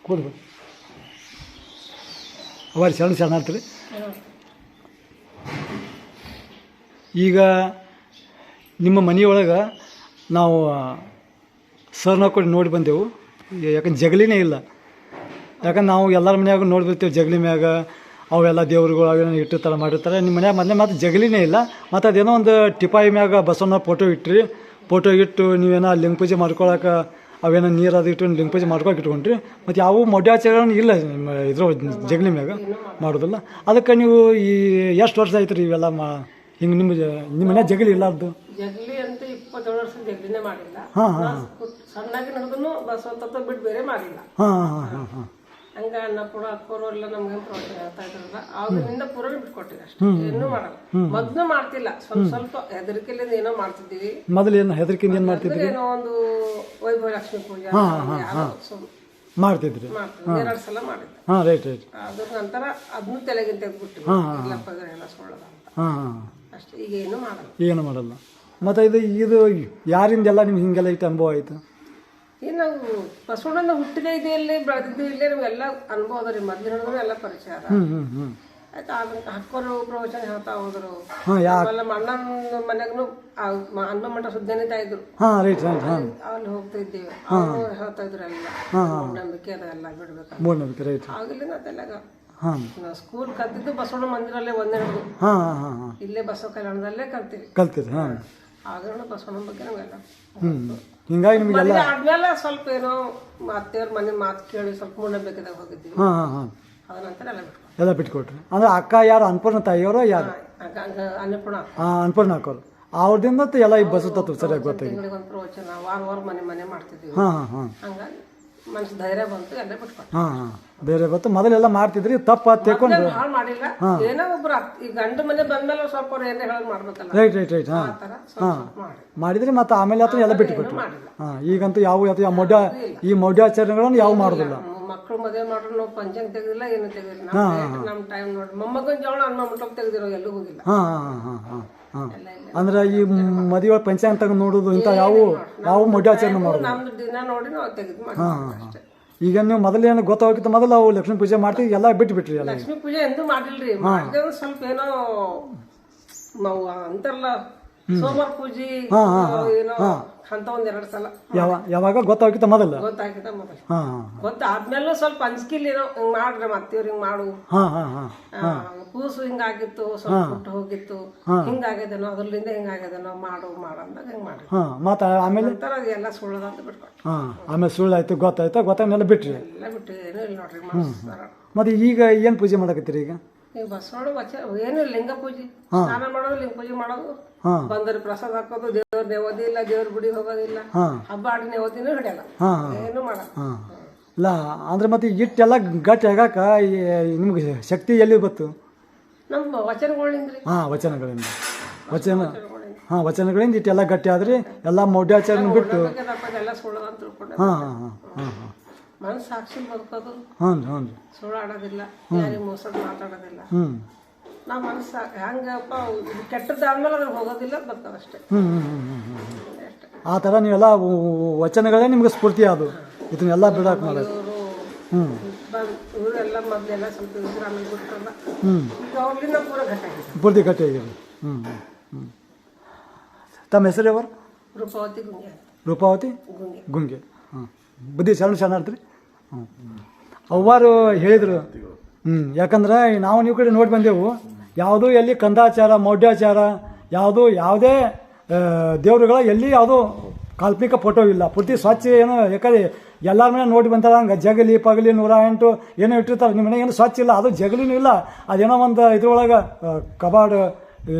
ಕೊಡ್ಬೇಕು ಅವರಿ ಶರಣ ಶರಣಾರ್ಥಿ. ಈಗ ನಿಮ್ಮ ಮನೆಯೊಳಗೆ ನಾವು ಸರ್ನ ಕೊಡಿ ನೋಡಿ ಬಂದೆವು. ಯಾಕಂದ್ರೆ ಜಗಲಿನೇ ಇಲ್ಲ. ಯಾಕಂದ್ರೆ ನಾವು ಎಲ್ಲರ ಮನ್ಯಾಗ ನೋಡಿ ಬರ್ತೀವಿ ಜಗಲಿ ಮ್ಯಾಗ ಅವೆಲ್ಲ ದೇವ್ರುಗಳು ಅವೇನೋ ಇಟ್ಟಿರ್ತಾರೆ ಮಾಡಿರ್ತಾರೆ. ನಿಮ್ಮ ಮನ್ಯಾಗ ಮೊದಲೇ ಮಾತ್ರ ಜಗಲಿನೇ ಇಲ್ಲ. ಮತ್ತು ಅದೇನೋ ಒಂದು ಟಿಪಾಯಿ ಮ್ಯಾಗ ಬಸವಣ್ಣ ಫೋಟೋ ಇಟ್ರಿ. ಫೋಟೋ ಇಟ್ಟು ನೀವೇನೋ ಲಿಂಗ ಪೂಜೆ ಮಾಡ್ಕೊಳಕ್ಕೆ ಅವೇನೋ ನೀರು ಅದು ಇಟ್ಟು ಲಿಂಗ ಪೂಜೆ ಮಾಡ್ಕೊಳಕ್ಕೆ ಇಟ್ಕೊಂಡ್ರಿ. ಮತ್ತು ಯಾವ ಮೌಢ್ಯಾಚಾರನೂ ಇಲ್ಲ ಇದ್ರ ಜಗಲಿ ಮ್ಯಾಗ ಮಾಡೋದಿಲ್ಲ. ಅದಕ್ಕೆ ನೀವು ಈ ಎಷ್ಟು ವರ್ಷ ಆಯ್ತು ರೀ ಇವೆಲ್ಲ ಹಿಂಗೆ ನಿಮ್ಮ ಮನ್ಯಾಗ ಜಗಲಿ ಇಲ್ಲಾರ್ದು? ಜಗಲಿ ಅಂತ 27 ವರ್ಷ ಜಗಲಿನೇ ಮಾಡಿಲ್ಲ. ಹಾಂ ಹಾಂ ಸಣ್ಣಾಗಿ ನಡೆದೂ ಬಸವಂತ ಬಿಟ್ಟು ಬೇರೆ ಮಾಡಿಲ್ಲ. ಹಾಂ ಹಾಂ ಹಾಂ ಹಾಂ ಹಂಗ ಅನ್ನಪೂರ್ಣ ಅಕ್ಕೋರು ಎಲ್ಲ ನಮ್ಗೆ ಪ್ರವಚನ ಹೇಳ್ತಾ ಇದ್ರಲ್ಲ ಅವಾಗಿನಿಂದ ಪೂರ ಬಿಟ್ಕೊಟ್ಟಿವಿ ಅಷ್ಟೇ. ಏನೂ ಮಾಡಲ್ಲ. ಮೊದ್ಲು ಮಾಡ್ತಿಲ್ಲ, ಸ್ವಲ್ಪ ಹೆದರಿಕೆಲಿಂದ ಏನೋ ಮಾಡ್ತಿದ್ದೀವಿ. ಮೊದಲು ಏನು ಹೆದರಿಕೆಯಿಂದ ಏನು ಮಾಡ್ತಿದ್ರಿ? ಏನೋ ಒಂದು ವೈಭವ ಲಕ್ಷ್ಮೀ ಪೂಜೆ ಮಾಡ್ತಿದ್ರಿ? 2 ಸಲ ಮಾಡಿದ್ದೆ. ಹಾಂ ರೈಟ್ ರೈಟ್. ಅದ್ರ ನಂತರ ಅದನ್ನು ತಲೆಗೆ ತೆಗೆದ್ಬಿಟ್ಟು ಇಲ್ಲಪ್ಪ ಎಲ್ಲ ಸುಳ್ಳದ ಅಂತ ಹಾಂ ಅಷ್ಟೇ. ಈಗ ಏನು ಮಾಡಲ್ಲ. ಏನು ಮಾಡಲ್ಲ. ಮತ್ತು ಇದು ಯಾರಿಂದೆಲ್ಲ ನಿಮ್ಗೆ ಹಿಂಗೆಲ್ಲ ಇಟ್ಟು ಅನುಭವ ಆಯಿತು? ಈಗ ನಾವು ಬಸವಣ್ಣನ ಹುಟ್ಟಿದ ಇದೆಯಲ್ಲಿ ಬೆಳೆದಿದ್ದು ಇಲ್ಲೇ ನಮಗೆಲ್ಲ ಅನುಭವ ಅದ ರೀ. ಮೊದಲಿನ ಎಲ್ಲ ಪರಿಚಯ ಅದ. ಆಯ್ತು ಅದಕ್ಕೆ ಹಕ್ಕೋರು ಪ್ರವಚನ ಹೇಳ್ತಾ ಹೋದ್ರು. ಆಮೇಲೆ ಅಣ್ಣನ ಮನೆಗೂ ಅನ್ನ ಮಠ ಸುದ್ದಿನಿತಾ ಇದ್ರು. ಅಲ್ಲಿ ಹೋಗ್ತಾ ಇದ್ದೀವಿ. ಅವರು ಹೇಳ್ತಾ ಇದ್ರು ಎಲ್ಲ ಮೂಢನಂಬಿಕೆ ಅದೆಲ್ಲ ಬಿಡ್ಬೇಕು. ಆಗಿಲ್ಲ ಅದೆಲ್ಲ ಸ್ಕೂಲ್ ಕಲ್ತಿದ್ದು ಬಸವಣ್ಣ ಮಂದಿರಲ್ಲೇ ಒಂದೆರಡು ಇಲ್ಲೇ ಬಸವ ಕಲ್ಯಾಣದಲ್ಲೇ ಕಲ್ತೀವಿ. ಆಗ ಬಸವಣ್ಣ ಬಗ್ಗೆ ನಾವೆಲ್ಲ ಹಿಂಗಾಗಿ ನಿಮಗೆಲ್ಲ ಆದ್ಮೇಲೆ ಸ್ವಲ್ಪ ಏನೋ ಅತ್ತೆಯವ್ರ ಮನೆ ಮಾತು ಕೇಳಿ ಸ್ವಲ್ಪ ಮೂಢನಂಬಿಕೆದಾಗ ಹೋಗಿದ್ದೀವಿ. ಅದ ನಂತರ ಎಲ್ಲ ಬಿಟ್ಕೊಟ್ರಿ. ಅಂದ್ರೆ ಅಕ್ಕ ಯಾರು ಅನ್ನಪೂರ್ಣ ತಾಯಿಯವರು ಯಾರು? ಅನ್ನಪೂರ್ಣ ಅನ್ನಪೂರ್ಣ ಅಕ್ಕವ್ರು. ಅವ್ರದಿಂದ ಎಲ್ಲ ಈ ಬಸವ ಸರಿಯಾಗಿ ಗೊತ್ತಾಗಿ ತಿಂಗಳಿಗೆ ಒಂದು ಪ್ರವಚನ ವಾರ ಮನೆ ಮಾಡ್ತಿದ್ವಿ. ಹಂಗಾಗಿ ಮನಸ್ಸು ಧೈರ್ಯ ಬಂತು, ಎಲ್ಲ ಬಿಟ್ಕೊಟ್ಟು. ಬೇರೆ ಬಂತು. ಮೊದಲೆಲ್ಲ ಮಾಡ್ತಿದ್ರಿ ತಪ್ಪ ತೆಕ್ಕೊಂಡು ಹಾಳು ಮಾಡಿಲ್ಲ. ಏನೋ ಒಬ್ರು ಈ ಗಂಡು ಮನೆ ಬಂದ್ಮೇಲೆ ಸ್ವಲ್ಪ ಅವ್ರು ಏನೇ ಹೇಳೋದು ಮಾಡ್ಬೇಕಲ್ಲ. Right right right. ಮಾಡಿದ್ರಿ ಮತ್ತೆ ಆಮೇಲೆ ಅಥವಾ ಎಲ್ಲ ಬಿಟ್ಟುಕೊಟ್ರಿ. ಈಗಂತೂ ಯಾವ ಈ ಮೌಢ್ಯಾಚರಣೆಗಳನ್ನು ಯಾವ ಮಾಡೋದಿಲ್ಲ. ಮಕ್ಕಳು ಮದುವೆ ಮಾಡ್ರು ನಾವು ಪಂಚಾಂಗ ತೆಗೆದಿಲ್ಲ, ಏನು ತೆಗೆದಿಲ್ಲ. ನಮ್ಮ ಟೈಮ್ ನೋಡಿ ಮೊಮ್ಮಗನ ಜವಳ ಅನ್ನ ಮಟ್ಟಕ್ಕೆ ತೆಗೆದಿರೋ ಎಲ್ಲೂ ಹೋಗಿಲ್ಲ. ಅಂದ್ರೆ ಈ ಮದುವೆ ಪಂಚಾಂಗ ತಗೊಂಡು ನೋಡೋದು ಇಂಥ ಯಾವ ಮೌಢ್ಯಾಚರಣೆ ಮಾಡೋದು ನಮ್ದು ದಿನ ನೋಡಿ ನಾವು ತೆಗೆದು. ಈಗ ನೀವು ಮೊದಲೇನು ಗೊತ್ತಾಗಿತ್ತು, ಮೊದಲು ನಾವು ಲಕ್ಷ್ಮೀ ಪೂಜೆ ಮಾಡ್ತೀವಿ ಎಲ್ಲ ಬಿಟ್ರಿ. ಎಲ್ಲ ಲಕ್ಷ್ಮೀ ಪೂಜೆ ಎಂದೂ ಮಾಡಿಲ್ರಿ. ಸ್ವಲ್ಪ ಏನೋ ನಾವು ಅಂತಾರಲ್ಲ ಸೋಮವಾರ ಪೂಜೆ ಏನೋ ಅಂತ 1-2 ಸಲ. ಯಾವಾಗ ಗೊತ್ತಾಗಿತ್ತ ಮೊದಲು? ಗೊತ್ತಾಗಿತ್ತ ಮೊದಲು. ಗೊತ್ತಾದ್ಮೇಲೆ ಸ್ವಲ್ಪ ಅಂಜಿಕಿಲ್ಲ ಏನೋ ಹಿಂಗ್ ಮಾಡ್ರಿ ಮತ್ತಿವ್ರು ಹಿಂಗ್ ಮಾಡು, ಕೂಸು ಹಿಂಗಾಗಿತ್ತು, ಸ್ವಲ್ಪ ಹುಟ್ಟು ಹೋಗಿತ್ತು, ಹಿಂಗಾಗ್ಯದೇನೋ ಅದ್ರಲ್ಲಿಂದ ಹಿಂಗಾಗ್ಯದೇನೋ ಮಾಡು ಅಂದಾಗ ಹಿಂಗ್ ಮಾಡ್ರಿ. ಮತ್ತೆ ಆಮೇಲೆ ಎಲ್ಲ ಸುಳ್ಳದ ಅಂತ ಬಿಟ್ಕೊಟ್ಟು. ಆಮೇಲೆ ಸುಳ್ಳಾಯ್ತು ಗೊತ್ತಾದ್ಮೇಲೆ ಬಿಟ್ರಿ. ಎಲ್ಲ ಬಿಟ್ಟು ಏನೂ ಇಲ್ಲ ನೋಡ್ರಿ. ಮತ್ತೆ ಈಗ ಏನ್ ಪೂಜೆ ಮಾಡಕತ್ತೀರಿ? ಈಗ ಬಸವಣ್ಣ ಏನು ಲಿಂಗ ಪೂಜೆ, ಸ್ನಾನ ಮಾಡೋದು, ಲಿಂಗ ಪೂಜೆ ಮಾಡೋದು, ಬಂದರೆ ಪ್ರಸಾದ ಹಾಕೋದು, ದೇವ್ರ ನೆವದಿ ಇಲ್ಲ, ದೇವ್ರ ಗುಡಿ ಹೋಗೋದಿಲ್ಲ, ಹಬ್ಬ ಆಡಿ ನೆವದಿನೂ ಹಿಡಿಯಲ್ಲ, ಏನು ಮಾಡಲ್ಲ. ಇಲ್ಲ ಅಂದ್ರೆ ಮತ್ತೆ ಇಟ್ಟೆಲ್ಲ ಗಟ್ಟಿ ಆಗಾಕ ನಿಮ್ಗೆ ಶಕ್ತಿ ಎಲ್ಲಿ ಗೊತ್ತು? ನಮ್ಮ ವಚನಗಳಿಂದ. ವಚನಗಳಿಂದ ಇಟ್ಟೆಲ್ಲ ಗಟ್ಟಿ ಆದ್ರಿ. ಎಲ್ಲ ಮೌಢ್ಯಾಚಾರ ಬಿಟ್ಟು ಎಲ್ಲ ಸುಳ್ಳದ ಅಂತ ತಿಳ್ಕೊಂಡೆ. ಮನಸ್ಸು ಸಾಕ್ಷಿ ಬದುಕೋದು, ಸುಳ್ಳು ಆಡೋದಿಲ್ಲ, ಯಾರಿಗೆ ಮೋಸ ಮಾತಾಡೋದಿಲ್ಲ. ನಾವು ಮನಸ್ಸು ಹೆಂಗಪ್ಪ ಕೆಟ್ಟದ್ದಾದ್ಮೇಲೆ ಅದ್ರ ಹೋಗೋದಿಲ್ಲ, ಬರ್ತದಷ್ಟೇ. ಆ ಥರ ನೀವೆಲ್ಲ ವಚನಗಳೇ ನಿಮ್ಗೆ ಸ್ಫೂರ್ತಿ ಅದು. ಇದನ್ನೆಲ್ಲ ಬಿಡಾಕ್ ಮಾಡೋದು. ಇವರೆಲ್ಲ ಮೊದಲೆಲ್ಲ ಸ್ವಲ್ಪ ಇದ್ರೆ ಆಮೇಲೆ ಬಿಟ್ರಲ್ಲ, ಈಗ ಅವ್ರಿಂದ ಪೂರ್ತಿ ಗಟ್ಟಿ ಆಗಿದೆ. ತಮ್ಮ ಹೆಸರು ಯಾವರು? ರೂಪಾವತಿ ಗುಂಗೆ. ರೂಪಾವತಿ ಗುಂಗೆ. ಬುದ್ಧಿ ಶರಣಾರ್ಥಿ. ಅವ್ವಾರು ಹೇಳಿದರು. ಯಾಕಂದ್ರೆ ನಾವು ನೀವು ಕಡೆ ನೋಡಿ ಬಂದೆವು. ಯಾವುದೂ ಎಲ್ಲಿ ಕಂದಾಚಾರ ಮೌಢ್ಯಾಚಾರ ಯಾವುದೇ ದೇವರುಗಳ ಎಲ್ಲಿ ಯಾವುದೋ ಕಾಲ್ಪನಿಕ ಫೋಟೋ ಇಲ್ಲ. ಪೂರ್ತಿ ಸ್ವಚ್ಛ ಏನೋ. ಯಾಕಂದ್ರೆ ಎಲ್ಲರ ಮನೆ ನೋಡಿ ಬಂತಾರೆ ಹಂಗೆ ಜಗಲಿ ಪಗಲಿ 108 ಏನೋ ಇಟ್ಟಿರ್ತಾರೆ. ನಿಮ್ಮ ಮನೆ ಏನು ಸ್ವಚ್ಛ ಇಲ್ಲ, ಅದು ಜಗಲಿನೂ ಇಲ್ಲ. ಅದೇನೋ ಒಂದು ಇದ್ರೊಳಗೆ ಕಬಾಡ್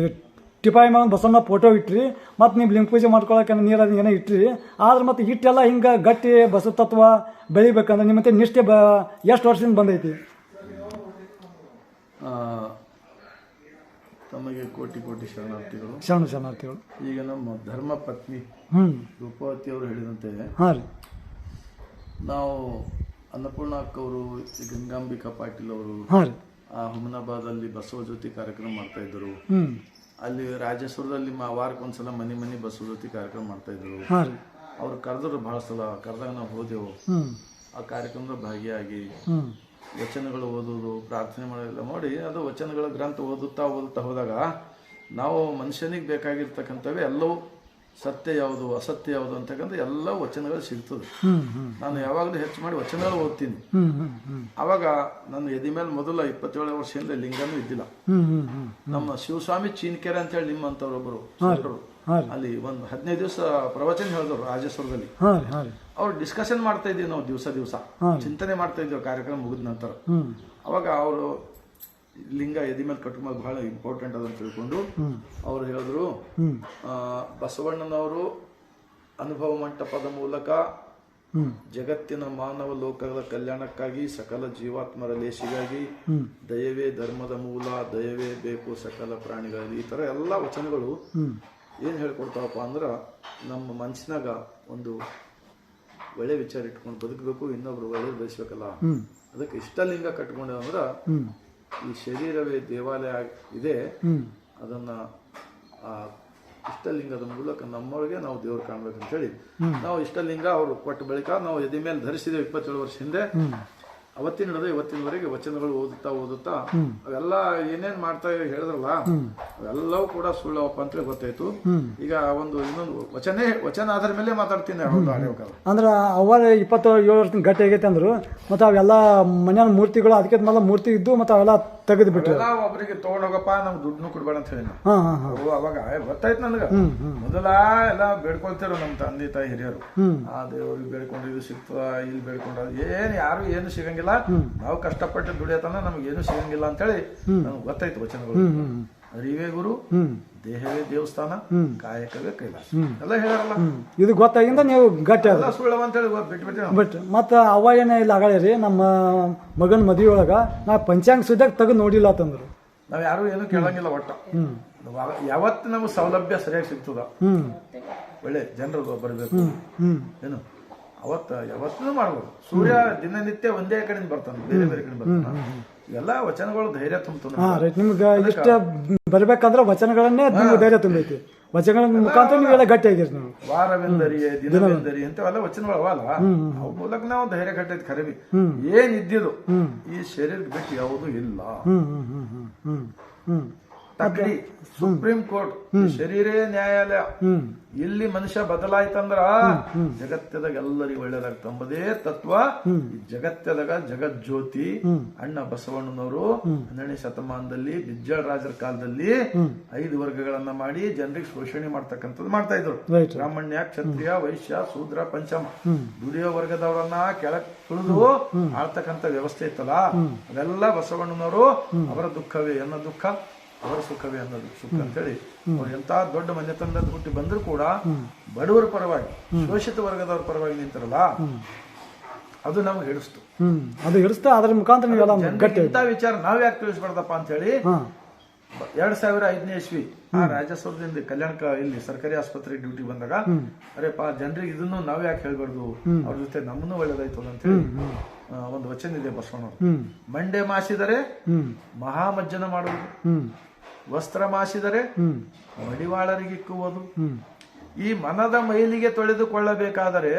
ಟಿಪಾಯಿ ಮ್ಯಾಗ ಬಸವಣ್ಣ ಫೋಟೋ ಇಟ್ರಿ. ಮತ್ತು ನೀವು ಲಿಂಗ ಪೂಜೆ ಮಾಡ್ಕೊಳಕ್ಕೆ ನೀರು ಏನೋ ಇಟ್ರಿ. ಆದ್ರೆ ಮತ್ತು ಇಟ್ಟೆಲ್ಲ ಹಿಂಗೆ ಗಟ್ಟಿ ಬಸವ ತತ್ವ ಬೆಳಿಬೇಕಂದ್ರೆ ನಿಮ್ಮ ಮತ್ತೆ ನಿಷ್ಠೆ ಎಷ್ಟು ವರ್ಷದಿಂದ ಬಂದೈತಿ? ತಮಗೆ ಕೋಟಿ ಶರಣಾರ್ಥಿಗಳು. ಶರಣಾರ್ಥಿಗಳು. ಈಗ ನಮ್ಮ ಧರ್ಮ ಪತ್ನಿ ರೂಪಾವತಿ ಅವರು ಹೇಳಿದಂತೆ ನಾವು ಅನ್ನಪೂರ್ಣ ಅಕ್ಕವರು, ಗಂಗಾಂಬಿಕಾ ಪಾಟೀಲ್ ಅವರು ಆ ಹುಮನಾಬಾದಲ್ಲಿ ಬಸವ ಜ್ಯೋತಿ ಕಾರ್ಯಕ್ರಮ ಮಾಡ್ತಾ ಇದ್ರು. ಅಲ್ಲಿ ರಾಜೇಶ್ವರದಲ್ಲಿ ವಾರಕ್ಕೊಂದ್ಸಲ ಮನೆ ಬಸವ ಜ್ಯೋತಿ ಕಾರ್ಯಕ್ರಮ ಮಾಡ್ತಾ ಇದ್ರು. ಅವ್ರು ಕರೆದ್ರು ಬಹಳ ಸಲ. ಕರೆದಾಗ ನಾವು ಹೋದೆವು. ಆ ಕಾರ್ಯಕ್ರಮದ ಭಾಗಿಯಾಗಿ ಹ್ಞೂ ವಚನಗಳು ಓದೋದು ಪ್ರಾರ್ಥನೆ ಮಾಡೋದೆಲ್ಲ ನೋಡಿ ಅದು ವಚನಗಳ ಗ್ರಂಥ ಓದುತ್ತಾ ಹೋದಾಗ ನಾವು ಮನುಷ್ಯನಿಗೆ ಬೇಕಾಗಿರ್ತಕ್ಕಂಥವೇ ಎಲ್ಲವೂ ಸತ್ಯ ಯಾವುದು ಅಸತ್ಯ ಯಾವುದು ಅಂತಕ್ಕಂಥ ಎಲ್ಲ ವಚನಗಳು ಸಿಗ್ತದೆ. ನಾನು ಯಾವಾಗಲೂ ಹೆಚ್ಚು ಮಾಡಿ ವಚನಗಳು ಓದ್ತೀನಿ. ಅವಾಗ ನನ್ನ ಎದಿ ಮೇಲೆ ಮೊದಲ 27 ವರ್ಷದಿಂದ ಲಿಂಗನೂ ಇದ್ದಿಲ್ಲ. ನಮ್ಮ ಶಿವಸ್ವಾಮಿ ಚೀನ್ಕೆರೆ ಅಂತ ಹೇಳಿ ನಿಮ್ಮಂತವ್ರೊಬ್ಬರು ಅಲ್ಲಿ ಒಂದು 15 ದಿವಸ ಪ್ರವಚನ ಹೇಳಿದ್ರು ರಾಜೇಶ್ವರದಲ್ಲಿ. ಅವ್ರು ಡಿಸ್ಕಷನ್ ಮಾಡ್ತಾ ಇದ್ದೀವಿ ನಾವು ದಿವಸ ಚಿಂತನೆ ಮಾಡ್ತಾ ಇದ್ದೀವಿ ಕಾರ್ಯಕ್ರಮ ಮುಗಿದ ನಂತರ. ಅವಾಗ ಅವರು ಲಿಂಗ ಎದಿ ಮೇಲೆ ಕಟ್ಕೊಂಡು ಬಹಳ ಇಂಪಾರ್ಟೆಂಟ್ ಅದನ್ನು ತಿಳ್ಕೊಂಡು ಅವ್ರು ಹೇಳಿದ್ರು, ಬಸವಣ್ಣನವರು ಅನುಭವ ಮಂಟಪದ ಮೂಲಕ ಜಗತ್ತಿನ ಮಾನವ ಲೋಕದ ಕಲ್ಯಾಣಕ್ಕಾಗಿ ಸಕಲ ಜೀವಾತ್ಮರ ಲೇಸಿಗಾಗಿ ದಯವೇ ಧರ್ಮದ ಮೂಲ, ದಯವೇ ಬೇಕು ಸಕಲ ಪ್ರಾಣಿಗಳಲ್ಲಿ, ಈ ತರ ಎಲ್ಲ ವಚನಗಳು ಏನ್ ಹೇಳ್ಕೊಡ್ತಾವಪ್ಪ ಅಂದ್ರ ನಮ್ಮ ಮನಸ್ಸಿನಾಗ ಒಂದು ಒಳ್ಳೆ ವಿಚಾರ ಇಟ್ಕೊಂಡು ಬದುಕಬೇಕು, ಇನ್ನೊಬ್ರು ಒಳ್ಳೆ ಬಯಸ್ಬೇಕಲ್ಲ. ಅದಕ್ಕೆ ಇಷ್ಟಲಿಂಗ ಕಟ್ಕೊಂಡೆ ಅಂದ್ರ ಈ ಶರೀರವೇ ದೇವಾಲಯ ಇದೆ, ಅದನ್ನ ಆ ಇಷ್ಟಲಿಂಗದ ಮೂಲಕ ನಮ್ಮೊಳಗೆ ನಾವು ದೇವ್ರು ಕಾಣ್ಬೇಕಂತ ಹೇಳಿ ನಾವು ಇಷ್ಟಲಿಂಗ ಅವರು ಕೊಟ್ಟ ಬಳಿಕ ನಾವು ಎದೆ ಮೇಲೆ ಧರಿಸಿದ್ದೇವೆ 27 ವರ್ಷ ಹಿಂದೆ. ಅವತ್ತಿನ ಹಿಡಿದು ಇವತ್ತಿನವರೆಗೆ ವಚನಗಳು ಓದುತ್ತಾ ಅವೆಲ್ಲ ಏನೇನ್ ಮಾಡ್ತಾ ಹೇಳಿದ್ರಲ್ಲ ಅವೆಲ್ಲವೂ ಕೂಡ ಸುಳ್ಳವಪ್ಪ ಅಂತ ಗೊತ್ತಾಯ್ತು. ಈಗ ಇನ್ನೊಂದು ವಚನ ಆಧಾರ ಮೇಲೆ ಮಾತಾಡ್ತೀನಿ. ಅಂದ್ರ ಅವಾಗ 27 ವರ್ಷ ಗಟ್ಟಿ ಆಗೈತೆ ಅಂದ್ರು. ಮತ್ತೆ ಅವೆಲ್ಲ ಮನೆಯ ಮೂರ್ತಿಗಳು ಅದಕ್ಕೆ ಮೊದಲ ಮೂರ್ತಿ ಇದ್ದು ಮತ್ತೆ ಅವೆಲ್ಲ ತೆಗೆದು ಬಿಟ್ಟು ಒಬ್ಬರಿಗೆ ತಗೊಂಡೋಗಪ್ಪ ನಮ್ಗೆ ದುಡ್ಡು ಕೊಡ್ಬೇಡ ಅಂತ ಹೇಳಿ ಅವಾಗ ಗೊತ್ತಾಯ್ತು ನನಗ. ಮೊದಲ ಎಲ್ಲ ಬೇಡ್ಕೊಳ್ತಿರು ನಮ್ಮ ತಂದೆ ತಾಯಿ ಹಿರಿಯರು, ಆ ದೇವ್ರಿಗೆ ಬೇಡ್ಕೊಂಡಿದ್ದು ಸಿಗ್ತದ, ಇಲ್ಲಿ ಬೇಡ್ಕೊಂಡ ಯಾರು ಏನು ಸಿಗಂಗಿಲ್ಲ, ನಾವು ಕಷ್ಟಪಟ್ಟು ದುಡಿಯತನ ನಮ್ಗೆ ಏನು ಸಿಗಂಗಿಲ್ಲ ಅಂತ ಹೇಳಿ ನಮ್ಗೆ ಗೊತ್ತಾಯ್ತು ವಚನಗಳು. ಅರಿವೇ ಗುರು, ದೇಹವೇ ದೇವಸ್ಥಾನ, ಕಾಯಕವೇ ಕೈಲಾಸ ಎಲ್ಲ ಹೇಳಲ್ಲ. ಇದು ಗೊತ್ತಾಗಿಂದ ನೀವು ಗಟ್ಟಿ ಅಲ್ಲ ಸುಳ್ಳವ ಅಂತ ಹೇಳಿ ಬಿಟ್ಬಿಟ್ಟು ಬಟ್ ಮತ್ತೆ ಅವ ಏನ ಇಲ್ಲ ಆಗಳಿ ನಮ್ಮ ಮಗನ ಮದುವೆ ಒಳಗ ನಾ ಪಂಚಾಂಗ ಸುದ್ದಾಗ ತೆಗೆದು ನೋಡಿಲ್ಲ ಅಂತಂದ್ರು. ನಾವ್ ಯಾರು ಏನು ಕೇಳಂಗಿಲ್ಲ. ಒಟ್ಟ ಯಾವತ್ತು ನಮ್ಗೆ ಸೌಲಭ್ಯ ಸರಿಯಾಗಿ ಸಿಗ್ತದ, ಒಳ್ಳೆ ಜನರು ಬರಬೇಕು ಏನು ಯಾವತ್ತೂ ಮಾಡ್ಬೋದು. ಸೂರ್ಯ ದಿನನಿತ್ಯ ಒಂದೇ ಕಡೆಯಿಂದ ಬರ್ತಾನೆ, ಬೇರೆ ಬೇರೆ ಕಡೆ ಬರ್ತಾನೆ. ಎಲ್ಲ ವಚನಗಳು ಧೈರ್ಯ ತುಂಬ್ತಾನೆ. ನಿಮ್ಗೆ ಇಷ್ಟ ಬರ್ಬೇಕಂದ್ರೆ ವಚನಗಳನ್ನೇ ಧೈರ್ಯ ತುಂಬೈತಿ. ವಚನಗಳ ಮುಖಾಂತರ ನೀವೆಲ್ಲ ಗಟ್ಟಿ ಆಗಿರಿ. ನೀವು ವಾರವೆಂದರಿಯೇ ದಿನವೆಂದರಿ ಅಂತವೆಲ್ಲ ವಚನಗಳು ಅವಲ್ಲ, ಅವ ಮೂಲಕ ನಾವು ಧೈರ್ಯ ಕಟ್ಟೈತಿ. ಖರೀವಿ ಏನಿದ್ದಿದ್ದು ಈ ಶರೀರಕ್ಕೆ ಬಿಟ್ಟು ಯಾವುದೂ ಇಲ್ಲ. ತಕಡಿ ಸುಪ್ರೀಂ ಕೋರ್ಟ್, ಶರೀರೇ ನ್ಯಾಯಾಲಯ. ಇಲ್ಲಿ ಮನುಷ್ಯ ಬದಲಾಯ್ತಂದ್ರ ಜಗತ್ತದಾಗ ಎಲ್ಲರಿಗೂ ಒಳ್ಳೇದಾಗ್ತಂಬುದೇ ತತ್ವ. ಜಗತ್ತದಾಗ ಜಗಜ್ಯೋತಿ ಅಣ್ಣ ಬಸವಣ್ಣನವರು 12ನೇ ಶತಮಾನದಲ್ಲಿ ಬಿಜ್ಜಳ ರಾಜರ ಕಾಲದಲ್ಲಿ 5 ವರ್ಗಗಳನ್ನ ಮಾಡಿ ಜನರಿಗೆ ಶೋಷಣೆ ಮಾಡ್ತಕ್ಕಂಥದ್ದು ಮಾಡ್ತಾ ಇದ್ರು. ಬ್ರಾಹ್ಮಣ್ಯ, ಕ್ಷತ್ರಿಯ, ವೈಶ್ಯ, ಶೂದ್ರ, ಪಂಚಮ. ದುಡಿಯೋ ವರ್ಗದವರನ್ನ ಕೆಳಗ್ ತುಳಿದು ಆಳ್ತಕ್ಕಂಥ ವ್ಯವಸ್ಥೆ ಇತ್ತಲ್ಲ, ಅವೆಲ್ಲ ಬಸವಣ್ಣನವರು ಅವರ ದುಃಖವೇ ಎನ್ನ ದುಃಖ, ಅವರ ಸುಖವೇ ಅನ್ನೋದು ಸುಖ ಅಂತ ಹೇಳಿ ಅವ್ರು ಎಂತ ದೊಡ್ಡ ಮನೆತನದ ಹುಟ್ಟಿ ಬಂದ್ರು ಕೂಡ ಬಡವರ ಪರವಾಗಿ, ಶೋಷಿತ ವರ್ಗದವ್ರ ಪರವಾಗಿ ನಿಂತಾರಲ್ಲ, ಅದು ನಮ್ಗೆ ಹಿಡಿಸ್ತು. ಅದು ಹಿಡಿಸ್ತಾ ಅದ್ರ ಮುಖಾಂತರ ಇಂಥ ವಿಚಾರ ನಾವ್ ಯಾಕೆ ತಿಳಿಸ್ಬಾರ್ದಪ್ಪ ಅಂತ ಹೇಳಿ 2005ನೇ ಇಸ್ವಿ ಆ ರಾಜಸೌಧದಿಂದ ಕಲ್ಯಾಣಕ ಇಲ್ಲಿ ಸರ್ಕಾರಿ ಆಸ್ಪತ್ರೆಗೆ ಡ್ಯೂಟಿ ಬಂದಾಗ, ಅರೆಪ್ಪ ಜನರಿಗೆ ಇದನ್ನು ನಾವ್ ಯಾಕೆ ಹೇಳ್ಬಾರ್ದು, ಅವ್ರ ಜೊತೆ ನಮ್ಮನ್ನು ಒಳ್ಳೇದಾಯ್ತು ಅಂತ ಹೇಳಿ ಒಂದು ವಚನ ಇದೆ ಬಸವಣ್ಣವ್ರು. ಮಂಡೆ ಮಾಸಿದರೆ ಮಹಾಮಜ್ಜನ ಮಾಡುವುದು, ವಸ್ತ್ರ ಮಾಸಿದರೆ ಮಡಿವಾಳರಿಗಿಕ್ಕುವುದು. ಈ ಮನದ ಮೈಲಿಗೆ ತೊಳೆದುಕೊಳ್ಳಬೇಕಾದರೆ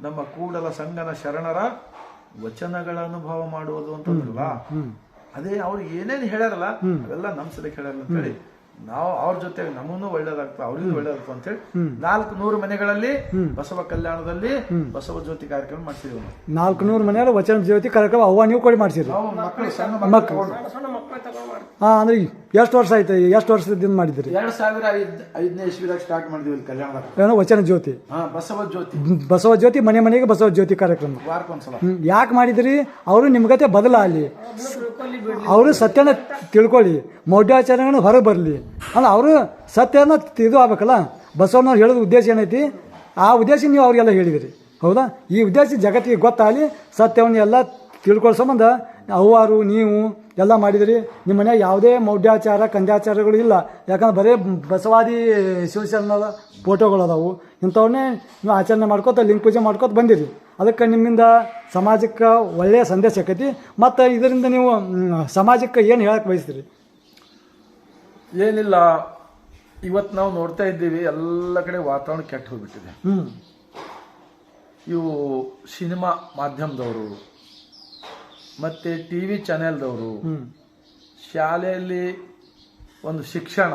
ನಮ್ಮ ಕೂಡಲ ಸಂಗನ ಶರಣರ ವಚನಗಳ ಅನುಭವ ಮಾಡುವುದು ಅಂತಂದ್ರಲ್ಲ, ಅದೇ ಅವ್ರು ಏನೇನು ಹೇಳ್ಯಾರಲ್ಲ ಅವೆಲ್ಲ ನಮ್ ಸಲಕ್ಕೆ ಹೇಳ್ಯಾರ ಅಂತ ಹೇಳಿ ನಾವು ಅವ್ರ ಜೊತೆ ನಮ್ಮನ್ನು ಒಳ್ಳೇದಾಗ್ತದೆ, ಅವ್ರಿಗೂ ಒಳ್ಳೇದಾಗ್ತದೆ ಅಂತ ಹೇಳಿ 400 ಮನೆಗಳಲ್ಲಿ ಬಸವ ಕಲ್ಯಾಣದಲ್ಲಿ ಬಸವ ಜ್ಯೋತಿ ಕಾರ್ಯಕ್ರಮ ಮಾಡಿಸಿದ್ವಿ. 400 ಮನೆಯಲ್ಲಿ ವಚನ ಜ್ಯೋತಿ ಕಾರ್ಯಕ್ರಮ ಅವ್ವ ನೀವು ಕೊಡಿ ಮಾಡಿಸಿರಿ. ಮಕ್ಕಳು ಅಂದ್ರೆ ಎಷ್ಟು ವರ್ಷ ಆಯ್ತು? ಎಷ್ಟು ವರ್ಷದಿಂದ ಮಾಡಿದ್ರಿ? 2005ನೇ ಇಸ್ವಿದಾಗ ಸ್ಟಾರ್ಟ್ ಮಾಡಿದ್ವಿ ಕಲ್ಯಾಣದಾಗ. ಏನೋ ವಚನ ಜ್ಯೋತಿ, ಬಸವ ಜ್ಯೋತಿ ಮನೆ ಮನೆಗೆ ಬಸವ ಜ್ಯೋತಿ ಕಾರ್ಯಕ್ರಮ ವಾರಕ್ಕೊಂದ್ಸಲ. ಯಾಕೆ ಮಾಡಿದ್ರಿ? ಅವರು ನಿಮ್ಗತೆ ಬದಲಾಗಲಿ, ಅವರು ಸತ್ಯನ ತಿಳ್ಕೊಳ್ಳಿ, ಮೌಢ್ಯಾಚಾರಗಳನ್ನ ಹೊರಗೆ ಬರಲಿ. ಅಲ್ಲ ಅವರು ಸತ್ಯನ ಇದು ಆಗ್ಬೇಕಲ್ಲ. ಬಸವಣ್ಣವ್ರು ಹೇಳೋದು ಉದ್ದೇಶ ಏನೈತಿ, ಆ ಉದ್ದೇಶ ನೀವು ಅವ್ರಿಗೆಲ್ಲ ಹೇಳಿದಿರಿ. ಹೌದಾ? ಈ ಉದ್ದೇಶ ಜಗತ್ತಿಗೆ ಗೊತ್ತಾಗಲಿ, ಸತ್ಯವನ್ನು ಎಲ್ಲ ತಿಳ್ಕೊಳ್ಳೋ ಸಂಬಂಧ ಅವ್ವಾರು ನೀವು ಎಲ್ಲ ಮಾಡಿದಿರಿ. ನಿಮ್ಮ ಮನೆಯಾಗ ಯಾವುದೇ ಮೌಢ್ಯಾಚಾರ ಕಂದ್ಯಾಚಾರಗಳು ಇಲ್ಲ. ಯಾಕಂದ್ರೆ ಬರೀ ಬಸವಾದಿ ಶಿವಶರಣದ ಫೋಟೋಗಳು ಅದಾವು. ಇಂಥವನ್ನೇ ನೀವು ಆಚರಣೆ ಮಾಡ್ಕೋತ ಲಿಂಗ ಪೂಜೆ ಮಾಡ್ಕೋತ ಬಂದಿರಿ. ಅದಕ್ಕೆ ನಿಮ್ಮಿಂದ ಸಮಾಜಕ್ಕೆ ಒಳ್ಳೆಯ ಸಂದೇಶ ಆಕೈತಿ. ಮತ್ತು ಇದರಿಂದ ನೀವು ಸಮಾಜಕ್ಕೆ ಏನು ಹೇಳಕ್ಕೆ ಬಯಸ್ತೀರಿ? ಏನಿಲ್ಲ, ಇವತ್ತು ನಾವು ನೋಡ್ತಾ ಇದ್ದೀವಿ ಎಲ್ಲ ಕಡೆ ವಾತಾವರಣ ಕೆಟ್ಟು ಹೋಗ್ಬಿಟ್ಟಿದೆ. ಇವು ಸಿನಿಮಾ ಮಾಧ್ಯಮದವರು ಮತ್ತು ಟಿ ವಿ ಚಾನೆಲ್ದವರು, ಶಾಲೆಯಲ್ಲಿ ಒಂದು ಶಿಕ್ಷಣ,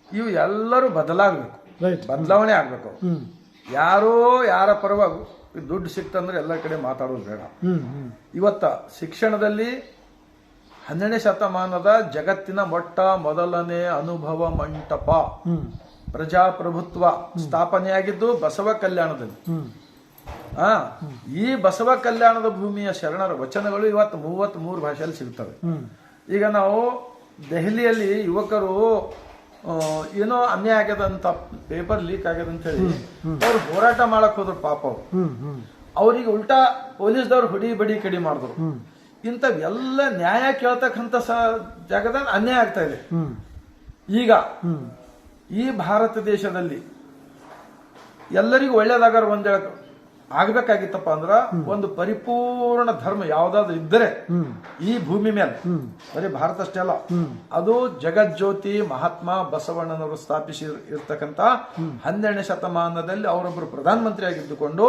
ಇವು ಎಲ್ಲರೂ ಬದಲಾಗಬೇಕು, ಬದಲಾವಣೆ ಆಗಬೇಕು. ಯಾರೋ ಯಾರ ಪರವಾಗಿ ದುಡ್ಡು ಸಿಕ್ತಂದ್ರೆ ಎಲ್ಲ ಕಡೆ ಮಾತಾಡೋದು ಬೇಡ. ಇವತ್ತ ಶಿಕ್ಷಣದಲ್ಲಿ 12ನೇ ಶತಮಾನದ ಜಗತ್ತಿನ ಮೊದಲನೇ ಅನುಭವ ಮಂಟಪ ಪ್ರಜಾಪ್ರಭುತ್ವ ಸ್ಥಾಪನೆಯಾಗಿದ್ದು ಬಸವ ಕಲ್ಯಾಣದಲ್ಲಿ. ಈ ಬಸವ ಕಲ್ಯಾಣದ ಭೂಮಿಯ ಶರಣರ ವಚನಗಳು ಇವತ್ತು 33 ಭಾಷೆಯಲ್ಲಿ ಸಿಗ್ತವೆ. ಈಗ ನಾವು ದೆಹಲಿಯಲ್ಲಿ ಯುವಕರು ಏನೋ ಅನ್ಯಾಯ ಆಗ್ಯದಂತ, ಪೇಪರ್ ಲೀಕ್ ಆಗ್ಯದಂತ ಹೇಳಿ ಅವ್ರು ಹೋರಾಟ ಮಾಡಕ್ ಹೋದ್ರು. ಪಾಪ ಅವ್ರಿಗೆ ಉಲ್ಟಾ ಪೊಲೀಸ್ದವ್ರು ಹೊಡಿ ಬಡಿ ಕಡಿ ಮಾಡಿದ್ರು. ಇಂಥವೆಲ್ಲ ನ್ಯಾಯ ಕೇಳ್ತಕ್ಕಂಥ ಜಾಗದಲ್ಲಿ ಅನ್ಯಾಯ ಆಗ್ತಾ ಇದೆ. ಈಗ ಈ ಭಾರತ ದೇಶದಲ್ಲಿ ಎಲ್ಲರಿಗೂ ಒಳ್ಳೇದಾಗಾರ ಒಂದ್ ಆಗ್ಬೇಕಾಗಿತ್ತಪ್ಪ ಅಂದ್ರ ಒಂದು ಪರಿಪೂರ್ಣ ಧರ್ಮ ಯಾವ್ದಾದ್ರು ಇದ್ದರೆ ಈ ಭೂಮಿ ಮೇಲೆ, ಬರೀ ಭಾರತ ಅಷ್ಟೇ ಅಲ್ಲ, ಅದು ಜಗಜ್ಯೋತಿ ಮಹಾತ್ಮ ಬಸವಣ್ಣನವರು ಸ್ಥಾಪಿಸಿ ಇರ್ತಕ್ಕಂಥ 12ನೇ ಶತಮಾನದಲ್ಲಿ ಅವರೊಬ್ಬರು ಪ್ರಧಾನಮಂತ್ರಿ ಆಗಿದ್ದುಕೊಂಡು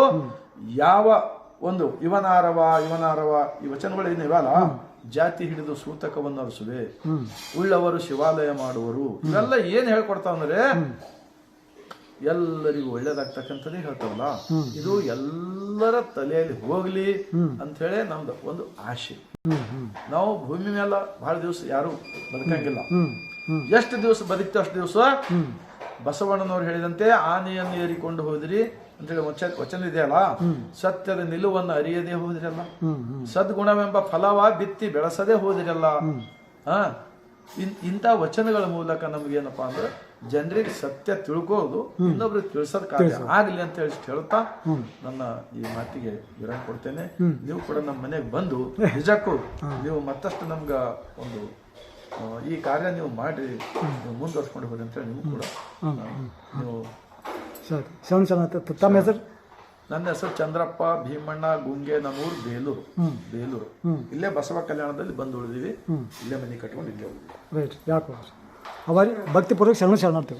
ಯಾವ ಒಂದು ಇವನಾರವ ಈ ವಚನಗಳು ಏನಿವಲ್ಲ, ಜಾತಿ ಹಿಡಿದು ಸೂತಕವನ್ನು ಅರಸುವೆ, ಉಳ್ಳವರು ಶಿವಾಲಯ ಮಾಡುವರು, ಇವೆಲ್ಲ ಏನ್ ಹೇಳ್ಕೊಡ್ತಾವಂದ್ರೆ ಎಲ್ಲರಿಗೂ ಒಳ್ಳೇದಾಗ್ತಕ್ಕಂಥದ್ದೇ ಹೇಳ್ತಾವಲ್ಲ. ಇದು ಎಲ್ಲರ ತಲೆಯಲ್ಲಿ ಹೋಗ್ಲಿ ಅಂತ ಹೇಳಿ ನಮ್ದು ಒಂದು ಆಶೆ. ನಾವು ಭೂಮಿ ಮೇಲೆ ಬಹಳ ದಿವಸ ಯಾರು ಬದುಕಂಗಿಲ್ಲ. ಎಷ್ಟು ದಿವಸ ಬದುಕ್ತೋ ಅಷ್ಟು ದಿವಸ ಬಸವಣ್ಣನವ್ರು ಹೇಳಿದಂತೆ ಆನೆಯನ್ನು ಏರಿಕೊಂಡು ಹೋದ್ರಿ ಅಂತೇಳಿ ವಚನ ಇದೆಯಲ್ಲ, ಸತ್ಯದ ನಿಲುವನ್ನು ಅರಿಯದೇ ಹೋದ್ರಲ್ಲ, ಸದ್ಗುಣವೆಂಬ ಫಲವ ಬಿತ್ತಿ ಬೆಳೆಸದೇ ಹೋದ್ರಲ್ಲ. ಇಂಥ ವಚನಗಳ ಮೂಲಕ ನಮ್ಗೇನಪ್ಪಾ ಅಂದ್ರೆ ಜನರಿಗೆ ಸತ್ಯ ತಿಳ್ಕೋದು, ಇನ್ನೊಬ್ರಿಗೆ ತಿಳಿಸೋದ್ ಕಾರ್ಯ ಆಗ್ಲಿ ಅಂತ ಹೇಳಿ ಹೇಳುತ್ತಾ ನನ್ನ ಈ ಮಾತಿಗೆ ವಿರಾಮ ಕೊಡ್ತೇನೆ. ನೀವು ಕೂಡ ನಮ್ಮ ಮನೆಗೆ ಬಂದು ನಿಜಕ್ಕೂ ನೀವು ಮತ್ತಷ್ಟು ನಮ್ಗ ಒಂದು ಈ ಕಾರ್ಯ ನೀವು ಮಾಡ್ರಿ, ನೀವು ಮುಂದುವರ್ಸ್ಕೊಂಡು ಹೋಗಿ ಅಂತ ಹೇಳಿ ನೀವು ಕೂಡ ನೀವು. ತಮ್ಮ ಹೆಸರು? ನನ್ನ ಹೆಸರು ಚಂದ್ರಪ್ಪ ಭೀಮಣ್ಣ ಗುಂಗೆ ನಮೂರ್, ಬೇಲೂರು. ಇಲ್ಲೇ ಬಸವ ಕಲ್ಯಾಣದಲ್ಲಿ ಬಂದು ಉಳಿದಿವಿ, ಇಲ್ಲೇ ಮನೆ ಕಟ್ಕೊಂಡು ಇಲ್ಲೇ ಉಳಿದಿವಿ. ರೈಟ್, ಯಾಕೆ ಅವಾರಿ ಭಕ್ತಿಪೂರ್ವಕ ಶರಣಾರ್ಥಿ.